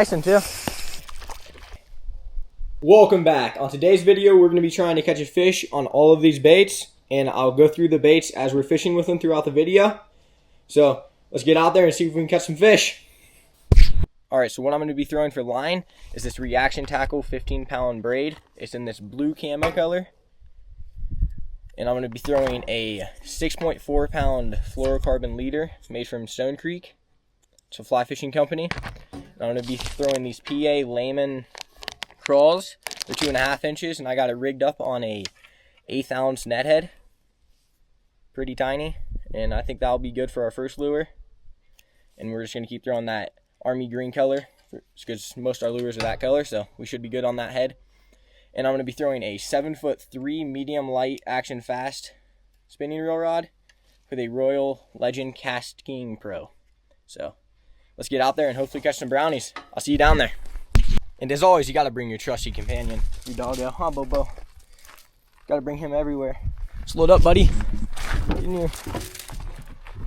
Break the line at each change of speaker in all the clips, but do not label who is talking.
Nice one too. Welcome back. On today's video, we're going to be trying to catch a fish on all of these baits, and I'll go through the baits as we're fishing with them throughout the video. So let's get out there and see if we can catch some fish. Alright, so what I'm going to be throwing for line is this Reaction Tackle 15-pound braid. It's in this blue camo color. And I'm going to be throwing a 6.4-pound fluorocarbon leader made from Stone Creek. It's a fly fishing company. And I'm going to be throwing these PA Layman crawls. They're 2.5 inches, and I got it rigged up on a 1/8 ounce net head. Pretty tiny, and I think that'll be good for our first lure. And we're just going to keep throwing that army green color because most of our lures are that color, so we should be good on that head. And I'm going to be throwing a 7'3" medium light action fast spinning reel rod with a Royal Legend Cast King Pro. So let's get out there and hopefully catch some brownies. I'll see you down there. And as always, you got to bring your trusty companion, your doggo, huh, Bobo? Got to bring him everywhere. Just load up, buddy. Get in here.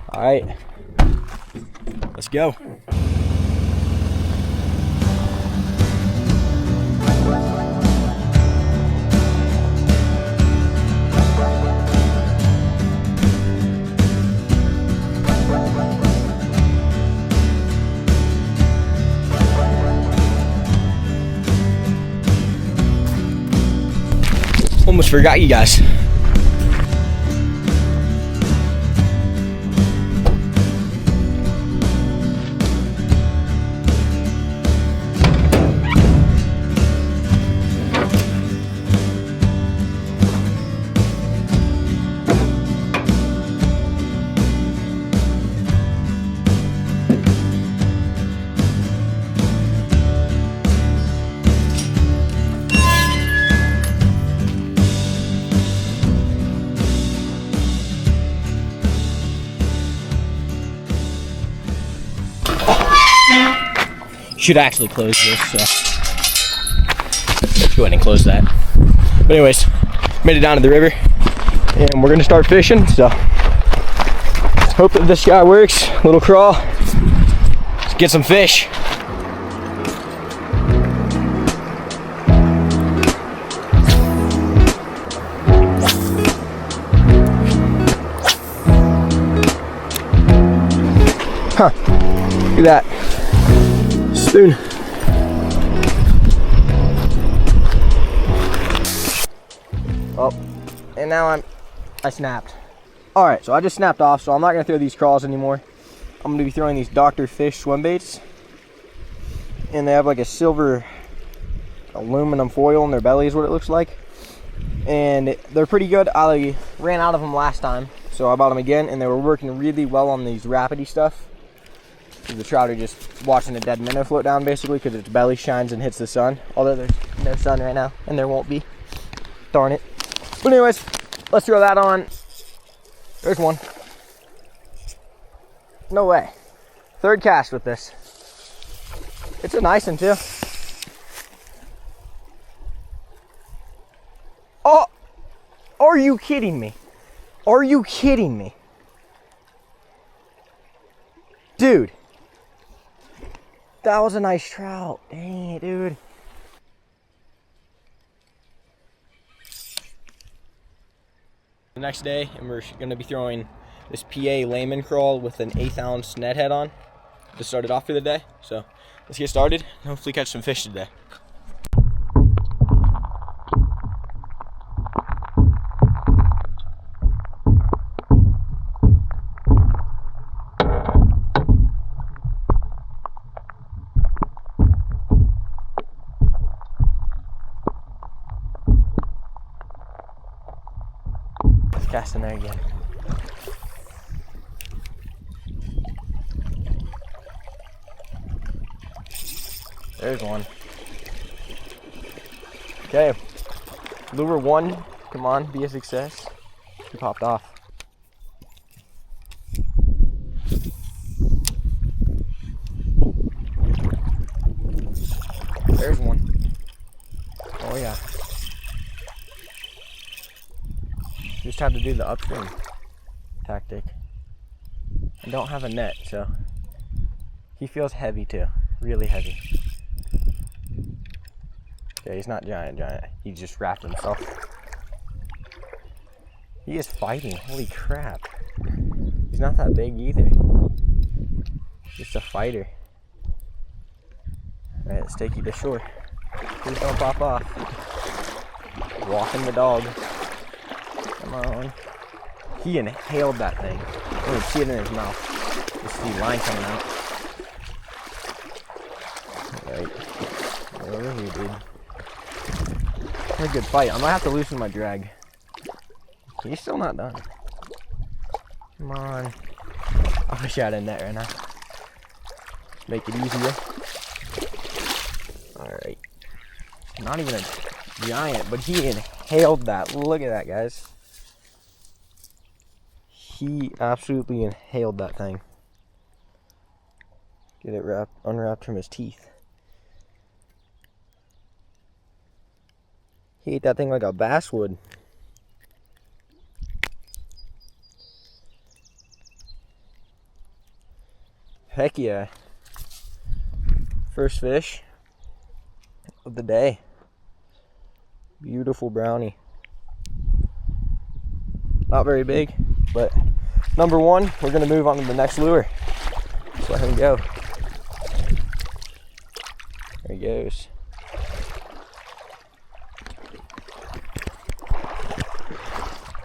All right, let's go. Almost forgot you guys. Should actually close this, so let's go ahead and close that. But anyways, made it down to the river, and we're gonna start fishing, so let's hope that this guy works. Little crawl, let's get some fish. Huh, look at that. Spoon. Oh, and now I snapped. All right, so I just snapped off, so I'm not gonna throw these crawls anymore. I'm gonna be throwing these Dr. Fish swim baits, and they have like a silver aluminum foil in their belly is what it looks like, and they're pretty good. I ran out of them last time, so I bought them again, and they were working really well on these rapidy stuff. The trout are just watching a dead minnow float down basically because its belly shines and hits the sun. Although there's no sun right now, and there won't be. Darn it. But anyways, let's throw that on. There's one. No way. Third cast with this. It's a nice one too. Oh, are you kidding me? Are you kidding me? Dude. That was a nice trout. Dang it, dude. The next day, and we're going to be throwing this PA Layman crawl with an 1/8 ounce net head on to start it off for the day. So let's get started and hopefully catch some fish today. Cast in there again. There's one. Okay, lure one, come on, be a success. He popped off. There's one. Oh yeah. Just had to do the upstream tactic. I don't have a net, so he feels heavy too, really heavy. Okay, he's not giant. He just wrapped himself. He is fighting. Holy crap. He's not that big either. Just a fighter. Alright, let's take you to shore. Please don't pop off. Walking the dog. Come on. He inhaled that thing. I can see it in his mouth. You see line coming out. Alright. Over here, dude. What a good fight. I might have to loosen my drag. He's still not done. Come on. I wish I had a net right now. Make it easier. Alright. Not even a giant, but he inhaled that. Look at that, guys. He absolutely inhaled that thing. Get it unwrapped from his teeth. He ate that thing like a bass would. Heck yeah. First fish of the day. Beautiful brownie. Not very big, but number one, we're gonna move on to the next lure. Just let him go. There he goes.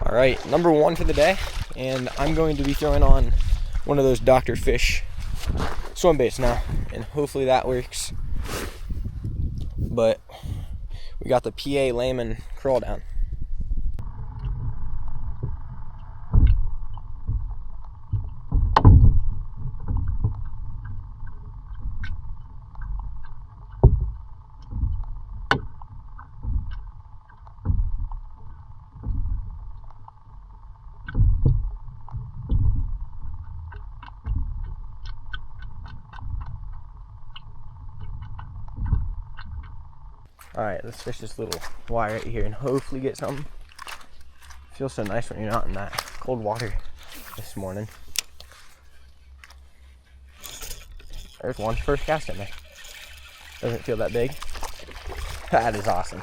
All right, number one for the day, and I'm going to be throwing on one of those Dr. Fish swim baits now, and hopefully that works. But we got the PA Layman crawl down. Alright, let's fish this little Y right here and hopefully get something. Feels so nice when you're not in that cold water this morning. There's one. First cast in there. Doesn't feel that big. That is awesome.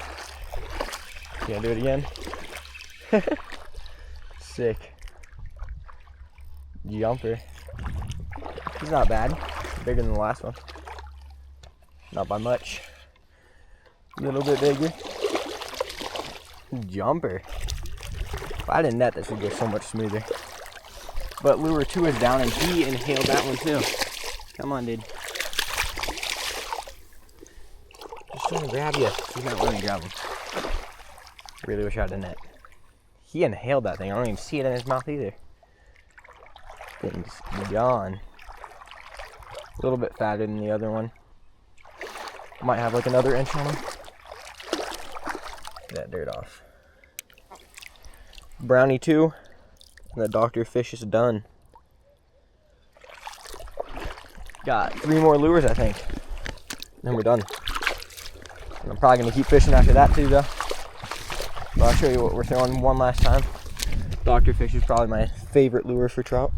You gonna do it again? Sick. Jumper. He's not bad. Bigger than the last one. Not by much. A little bit bigger. Jumper. If I had a net, this would go so much smoother. But lure 2 is down and he inhaled that one too. Come on, dude. Just trying to grab you. He's not letting me grab him. Really wish I had a net. He inhaled that thing. I don't even see it in his mouth either. Thing's gone. A little bit fatter than the other one. Might have like another inch on him. Get that dirt off. Brownie 2. And the Dr. Fish is done. Got 3 more lures, I think. Then we're done. And I'm probably going to keep fishing after that too, though. But I'll show you what we're throwing one last time. Dr. Fish is probably my favorite lure for trout.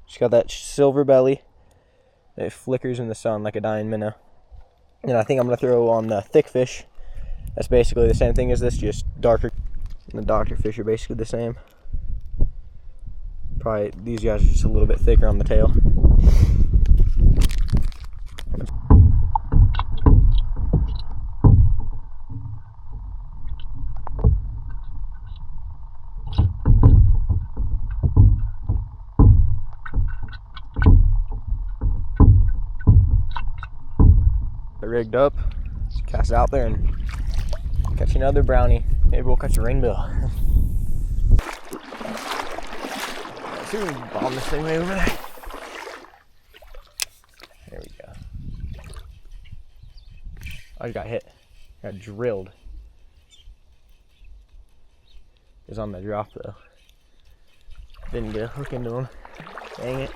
It's got that silver belly. It flickers in the sun like a dying minnow. And I think I'm going to throw on the thick fish. That's basically the same thing as this, just darker. And the Dr. Fish are basically the same. Probably these guys are just a little bit thicker on the tail. Rigged up, just cast it out there and catch another brownie. Maybe we'll catch a rainbow. See if we can bomb this thing way over there. There we go. I just got hit. Got drilled. It was on the drop though. Didn't get a hook into him. Dang it.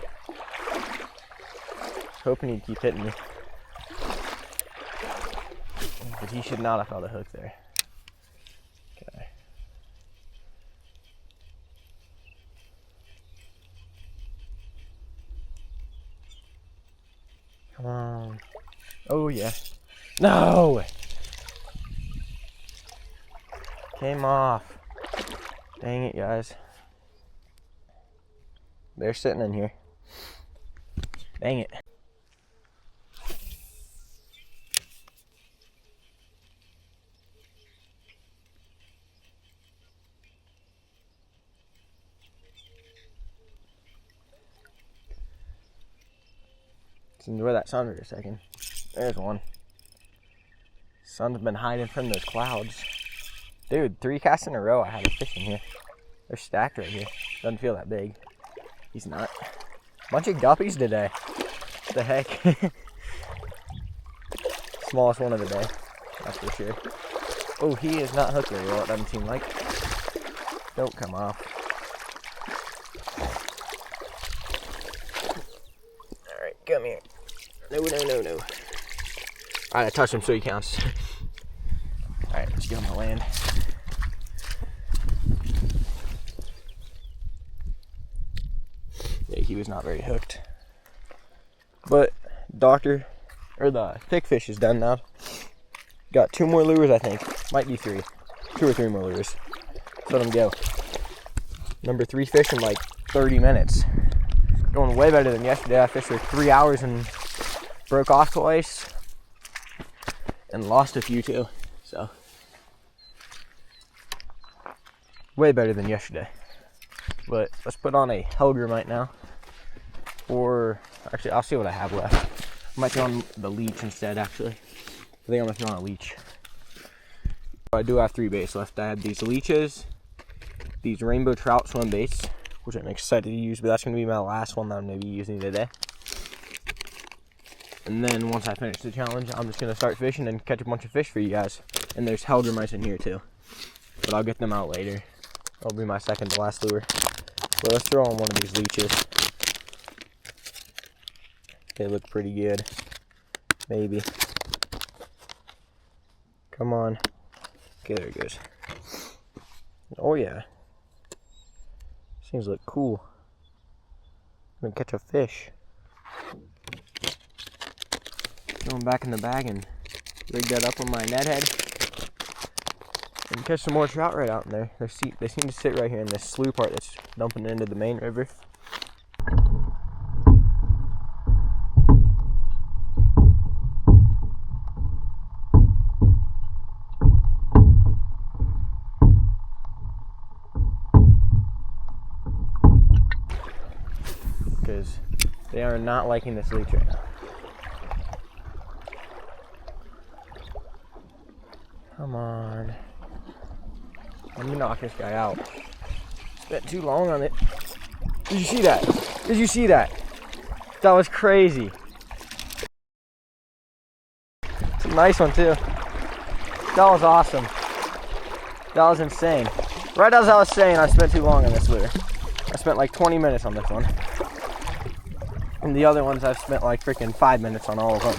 Hoping he'd keep hitting me. But he should not have felt a hook there. Okay. Come on. Oh yeah. No! came off. Dang it, guys. They're sitting in here. Dang it. Let's enjoy that sun for a second. There's one. Sun's been hiding from those clouds. Dude, 3 casts in a row I had a fish in here. They're stacked right here. Doesn't feel that big. He's not. Bunch of guppies today. What the heck? Smallest one of the day. That's for sure. Oh, he is not hooked very well, it doesn't seem like. Don't come off. Alright, come here. No, no, no, no. Alright, I touched him so he counts. Alright, let's get on the land. Yeah, he was not very hooked. But the thick fish is done now. Got 2 more lures, I think. Might be 3. 2 or 3 more lures. Let's let them go. Number 3 fish in like 30 minutes. Going way better than yesterday. I fished for 3 hours and broke off twice. And lost a few too. So, way better than yesterday. But let's put on a Hellgrammite now. Or, actually, I'll see what I have left. I might throw on the leech instead, actually. I think I'm going to throw on a leech. I do have 3 baits left. I have these leeches, these rainbow trout swim baits, which I'm excited to use, but that's going to be my last one that I'm going to be using today. And then once I finish the challenge, I'm just going to start fishing and catch a bunch of fish for you guys. And there's Hellgrammites in here too. But I'll get them out later. That'll be my second to last lure. But let's throw on one of these leeches. They look pretty good. Maybe. Come on. Okay, there it goes. Oh yeah. Seems to look cool. I'm gonna catch a fish. Throw them back in the bag and rig that up on my net head. And catch some more trout right out in there. They seem to sit right here in this slough part that's dumping into the main river. Because they are not liking this leech right now. Come on. Let me knock this guy out. Spent too long on it. Did you see that? Did you see that? That was crazy. It's a nice one too. That was awesome. That was insane. Right as I was saying, I spent too long on this lure. I spent like 20 minutes on this one. And the other ones I've spent like freaking 5 minutes on all of them.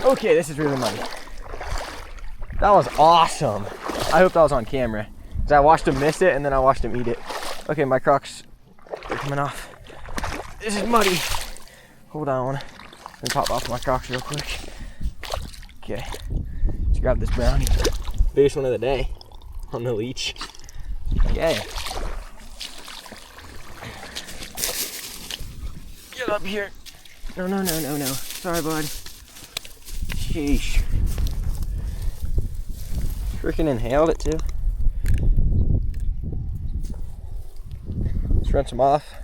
Okay, this is really money. That was awesome. I hope that was on camera. Because I watched him miss it and then I watched him eat it. Okay, my Crocs are coming off. This is muddy. Hold on. Let me pop off my Crocs real quick. Okay. Let's grab this brownie. Biggest one of the day on the leech. Okay. Get up here. No, no, no, no, no. Sorry, bud. Sheesh. Freaking inhaled it too. Let's rinse them off.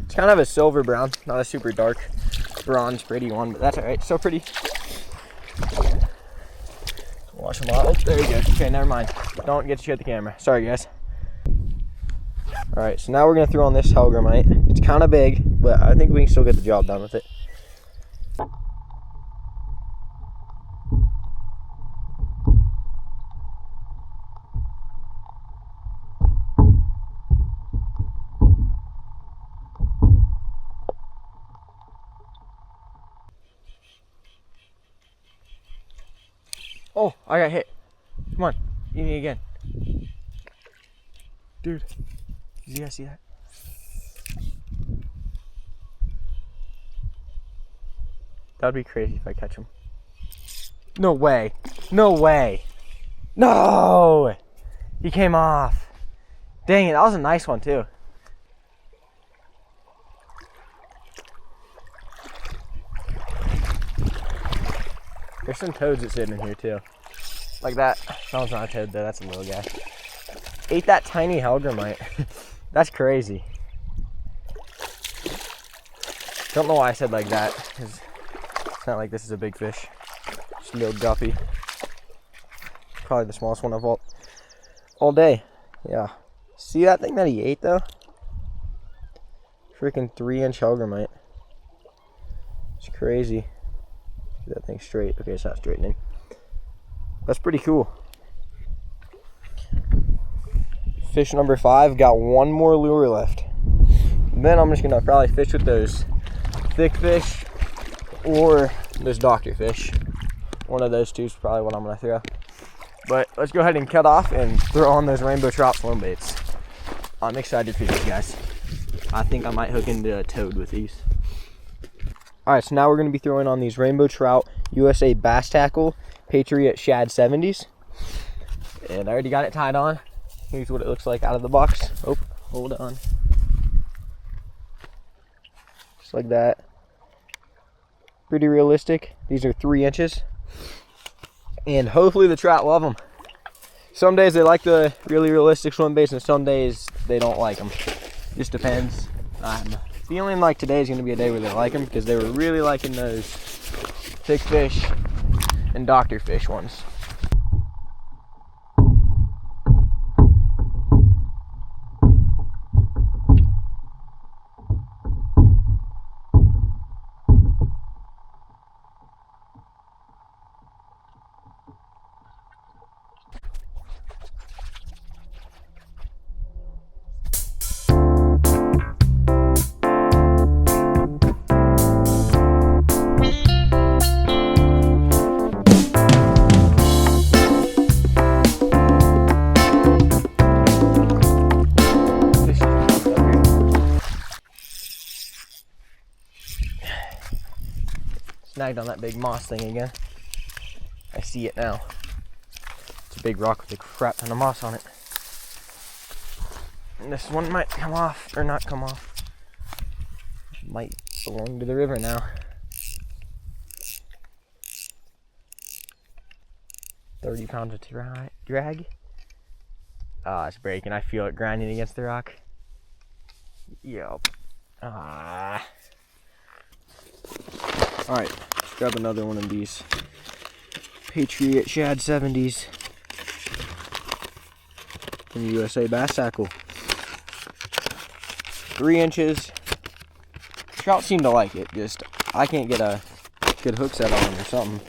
It's kind of a silver brown, not a super dark bronze pretty one, but that's alright. So pretty. Wash them off. Oh, there you go. Okay, never mind. Don't get you at the camera. Sorry, guys. Alright, so now we're going to throw on this Hellgrammite. It's kind of big, but I think we can still get the job done with it. Oh, I got hit. Come on, eat me again. Dude, did you guys see that? That'd be crazy if I catch him. No way. No way. No! He came off. Dang it, that was a nice one too. There's some toads that's sitting in here too. Like that. That one's not a toad though, that's a little guy. Ate that tiny hellgrammite. That's crazy. Don't know why I said like that, because it's not like this is a big fish. Just a little guppy. Probably the smallest one of all day. Yeah. See that thing that he ate though? Freaking 3-inch hellgrammite. It's crazy. Get that thing straight. Okay, it's not straightening. That's pretty cool. Fish number 5, got one more lure left. Then I'm just gonna probably fish with those thick fish or those doctor fish. One of those two is probably what I'm gonna throw. But let's go ahead and cut off and throw on those rainbow trout swim baits. I'm excited for these guys. I think I might hook into a toad with these. Alright, so now we're gonna be throwing on these rainbow trout USA Bass Tackle Patriot Shad 70s. And I already got it tied on. Here's what it looks like out of the box. Oh, hold on. Just like that. Pretty realistic. These are 3 inches. And hopefully the trout love them. Some days they like the really realistic swim baits and some days they don't like them. Just depends. I'm feeling like today is going to be a day where they like them because they were really liking those thick fish and doctor fish ones. Snagged on that big moss thing again. I see it now. It's a big rock with a crap ton of moss on it. And this one might come off, or not come off. Might belong to the river now. $30 pounds of drag. Ah, it's breaking. I feel it grinding against the rock. Yup. Ah. Alright, let's grab another one of these Patriot Shad 70s from USA Bass Tackle. 3 inches. Trout seem to like it, just I can't get a good hook set on or something.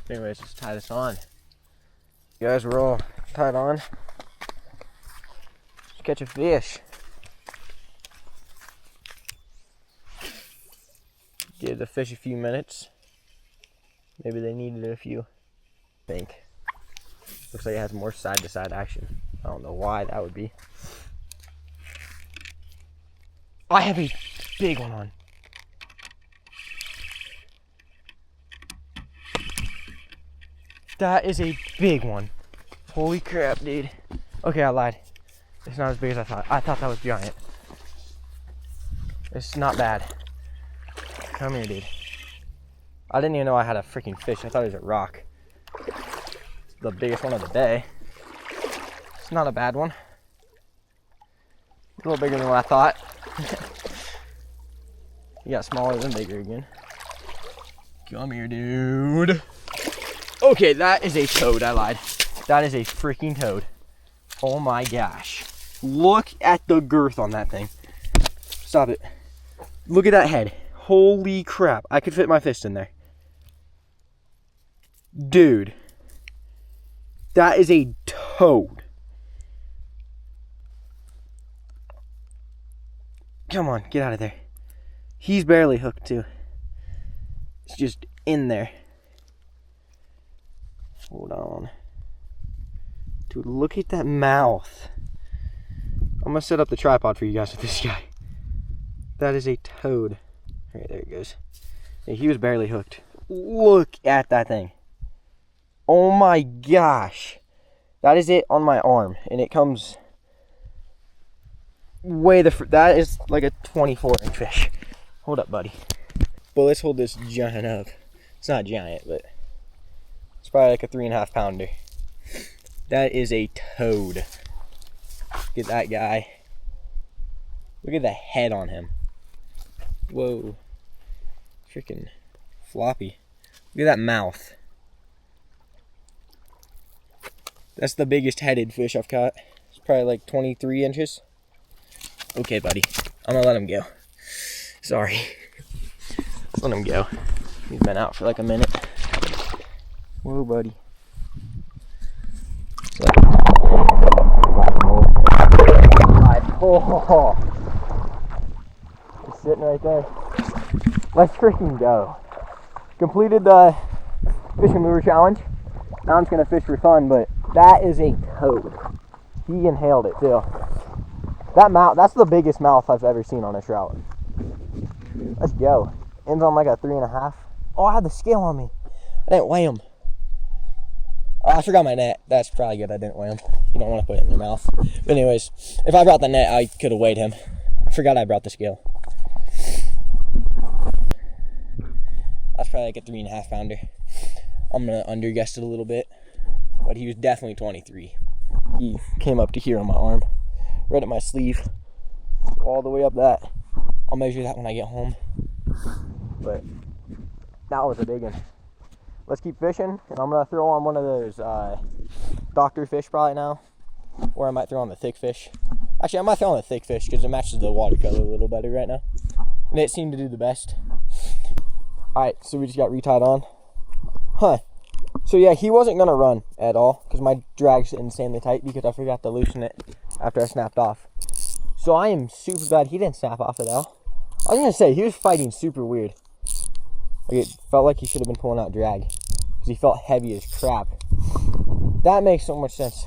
Anyways, let's tie this on. You guys, we're all tied on. Let's catch a fish. Give the fish a few minutes. Maybe they needed a few. I think. Looks like it has more side-to-side action. I don't know why that would be. I have a big one on. That is a big one. Holy crap, dude. Okay, I lied. It's not as big as I thought. I thought that was giant. It's not bad. Come here, dude. I didn't even know I had a freaking fish. I thought it was a rock. It's the biggest one of the day. It's not a bad one. A little bigger than what I thought. You got smaller than bigger again. Come here, dude. Okay, that is a toad. I lied. That is a freaking toad. Oh my gosh. Look at the girth on that thing. Stop it. Look at that head. Holy crap. I could fit my fist in there. Dude. That is a toad. Come on, get out of there. He's barely hooked too. It's just in there. Hold on. Dude, look at that mouth. I'm gonna set up the tripod for you guys with this guy. That is a toad. Alright, there it goes. Yeah, he was barely hooked. Look at that thing. Oh my gosh. That is it on my arm, and it comes way that is like a 24-inch fish. Hold up, buddy. But let's hold this giant up. It's not giant, but it's probably like a 3.5 pounder. That is a toad. Look at that guy. Look at the head on him. Whoa. Freaking floppy. Look at that mouth. That's the biggest headed fish I've caught. It's probably like 23 inches. Okay, buddy. I'm gonna let him go. Sorry. Let him go. He's been out for like a minute. Whoa, buddy. Oh, he's sitting right there. Let's freaking go. Completed the fishing lure challenge. Now I'm just gonna fish for fun, but that is a toad. He inhaled it too. That mouth, that's the biggest mouth I've ever seen on a trout. Let's go. Ends on like a 3.5. Oh, I had the scale on me. I didn't weigh him. Oh, I forgot my net. That's probably good I didn't weigh him. You don't want to put it in your mouth. But anyways, if I brought the net, I could have weighed him. I forgot I brought the scale. That's probably like a 3.5 pounder. I'm going to underguess it a little bit. But he was definitely 23. He came up to here on my arm. Right at my sleeve. All the way up that. I'll measure that when I get home. But that was a big one. Let's keep fishing, and I'm gonna throw on one of those doctor fish probably now, or I might throw on the thick fish. Actually, I might throw on the thick fish because it matches the watercolor a little better right now, and it seemed to do the best. All right, so we just got retied on. So yeah, he wasn't gonna run at all because my drag's insanely tight because I forgot to loosen it after I snapped off. So I am super glad he didn't snap off at all. I was gonna say he was fighting super weird. Like it felt like he should have been pulling out drag because he felt heavy as crap. That makes so much sense.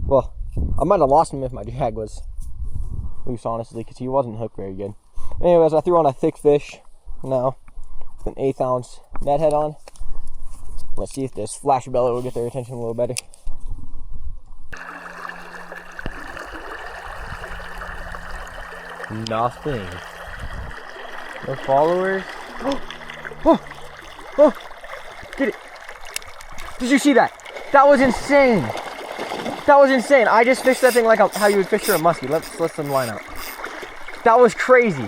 Well, I might have lost him if my drag was loose, honestly, because he wasn't hooked very good. Anyways, I threw on a thick fish now with an 1/8 ounce net head on. Let's see if this flash bellow will get their attention a little better. Nothing. No followers. Oh, get it. Did you see that? That was insane. That was insane. I just fished that thing like how you would fish for a muskie. Let's let them line out. That was crazy.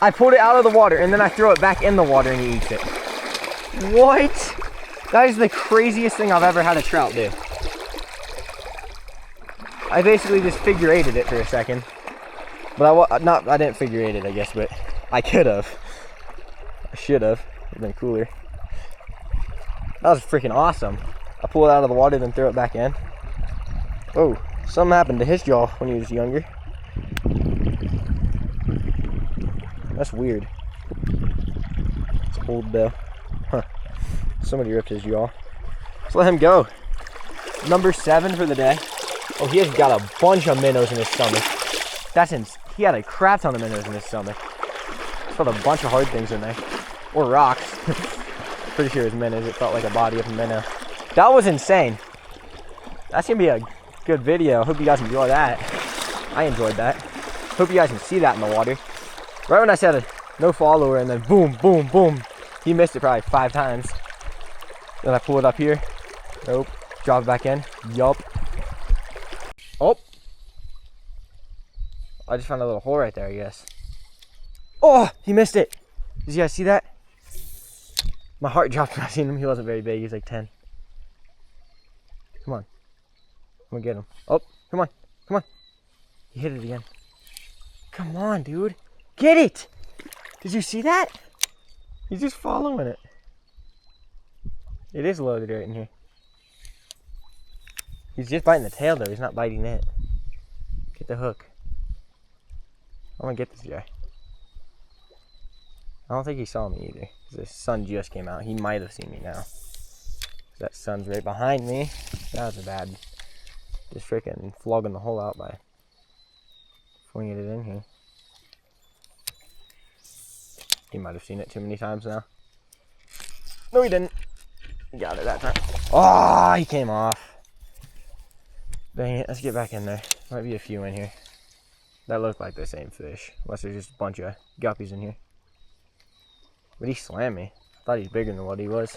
I pulled it out of the water and then I throw it back in the water and he eats it. What? That is the craziest thing I've ever had a trout do. I basically just figure eighted it for a second. But I didn't figure eight it, I guess, but I could have. I should have. It would have been cooler. That was freaking awesome. I pull it out of the water, then throw it back in. Oh, something happened to his jaw when he was younger. That's weird. It's old though. Huh. Somebody ripped his jaw. Let's let him go. Number 7 for the day. Oh, he has got a bunch of minnows in his stomach. He had a crap ton of minnows in his stomach. He's got a bunch of hard things in there. Or rocks. Pretty sure it was minnows. It felt like a body of a minnow. That was insane. That's going to be a good video. Hope you guys enjoy that. I enjoyed that. Hope you guys can see that in the water. Right when I said no follower and then boom, boom, boom. He missed it probably 5 times. Then I pull it up here. Nope. Drop it back in. Yup. Oh. I just found a little hole right there, I guess. Oh, he missed it. Did you guys see that? My heart dropped when I seen him. He wasn't very big. He was like 10. Come on. I'm gonna get him. Oh, come on. Come on. He hit it again. Come on, dude. Get it! Did you see that? He's just following it. It is loaded right in here. He's just biting the tail though. He's not biting it. Get the hook. I'm gonna get this guy. I don't think he saw me either. The sun just came out. He might have seen me now. That sun's right behind me. That was a bad. Just freaking flogging the hole out by flinging it in here. He might have seen it too many times now. No, he didn't. He got it that time. Oh, he came off. Dang it, let's get back in there. Might be a few in here. That look like the same fish, unless there's just a bunch of guppies in here. But he slammed me. I thought he's bigger than what he was.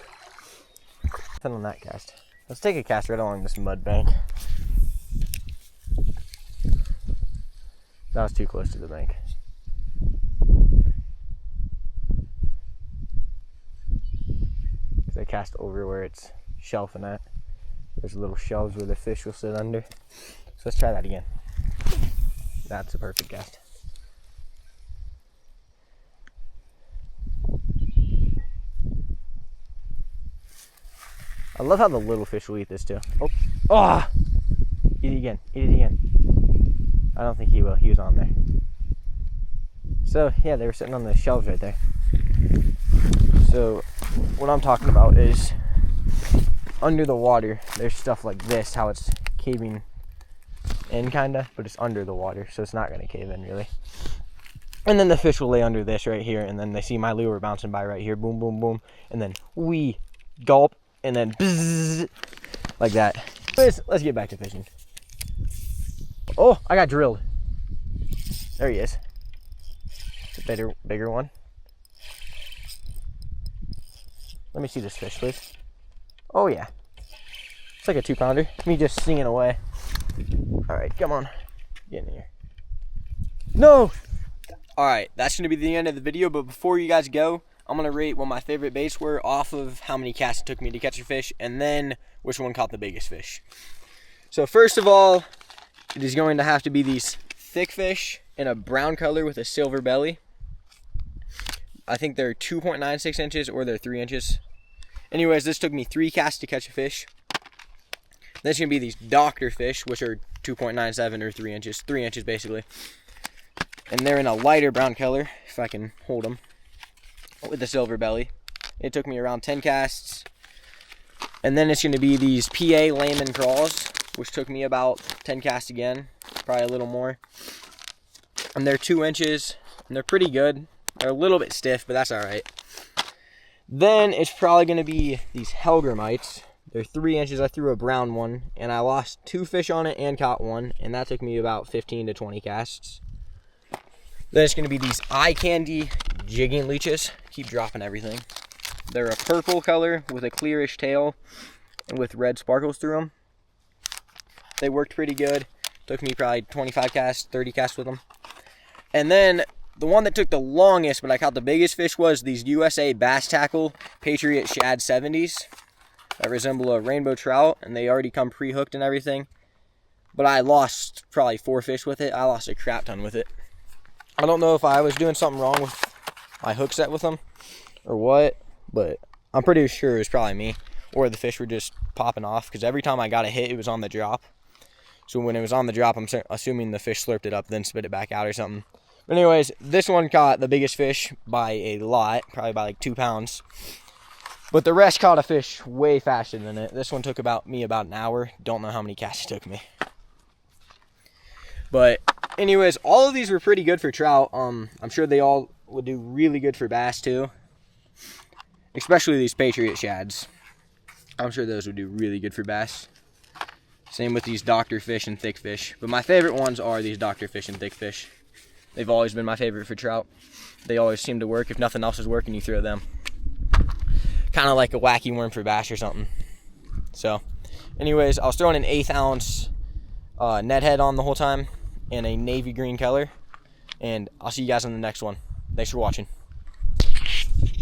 Nothing on that cast. Let's take a cast right along this mud bank. That was too close to the bank. Because I cast over where it's shelving at. There's little shelves where the fish will sit under. So let's try that again. That's a perfect cast. I love how the little fish will eat this too. Oh, oh! Eat it again, eat it again. I don't think he will, he was on there. So yeah, they were sitting on the shelves right there. So what I'm talking about is under the water, there's stuff like this, how it's caving in kinda, but it's under the water, so it's not gonna cave in really. And then the fish will lay under this right here, and then they see my lure bouncing by right here, boom, boom, boom, and then wee, gulp, and then bzzz, like that. Let's get back to fishing. Oh, I got drilled. There he is. It's a bigger one. Let me see this fish, please. Oh yeah, it's like a 2-pounder. Me just singing away. All right, come on, get in here. No! All right, that's gonna be the end of the video, but before you guys go, I'm gonna rate what my favorite baits were off of how many casts it took me to catch a fish, and then which one caught the biggest fish. So first of all, it is going to have to be these thick fish in a brown color with a silver belly. I think they're 2.96 inches or they're 3 inches. Anyways, this took me 3 casts to catch a fish. Then it's gonna be these doctor fish, which are 2.97 or 3 inches, 3 inches basically. And they're in a lighter brown color, if I can hold them, with the silver belly. It took me around 10 casts. And then it's gonna be these PA Lehman crawls, which took me about 10 casts again, probably a little more. And they're 2 inches, and they're pretty good. They're a little bit stiff, but that's all right. Then it's probably gonna be these Hellgrammites. They're 3 inches. I threw a brown one, and I lost 2 fish on it and caught one, and that took me about 15 to 20 casts. Then it's gonna be these Eye Candy jigging leeches. Keep dropping everything. They're a purple color with a clearish tail and with red sparkles through them. They worked pretty good. Took me probably 25 casts, 30 casts with them. And then the one that took the longest, but I caught the biggest fish, was these USA Bass Tackle Patriot Shad 70s that resemble a rainbow trout, and they already come pre-hooked and everything. But I lost probably 4 fish with it. I lost a crap ton with it. I don't know if I was doing something wrong with my hook set with them or what, but I'm pretty sure it was probably me, or the fish were just popping off, because every time I got a hit, it was on the drop. So when it was on the drop, I'm assuming the fish slurped it up, then spit it back out or something. But anyways, this one caught the biggest fish by a lot, probably by like 2 pounds. But the rest caught a fish way faster than it. This one took me about an hour. Don't know how many casts it took me. But anyways, all of these were pretty good for trout. I'm sure they all would do really good for bass too. Especially these Patriot Shads. I'm sure those would do really good for bass. Same with these doctor fish and thick fish. But my favorite ones are these doctor fish and thick fish. They've always been my favorite for trout. They always seem to work. If nothing else is working, you throw them. Kind of like a wacky worm for bass or something. So, anyways, I was throwing an 1/8 ounce net head on the whole time in a navy green color. And I'll see you guys on the next one. Thanks for watching.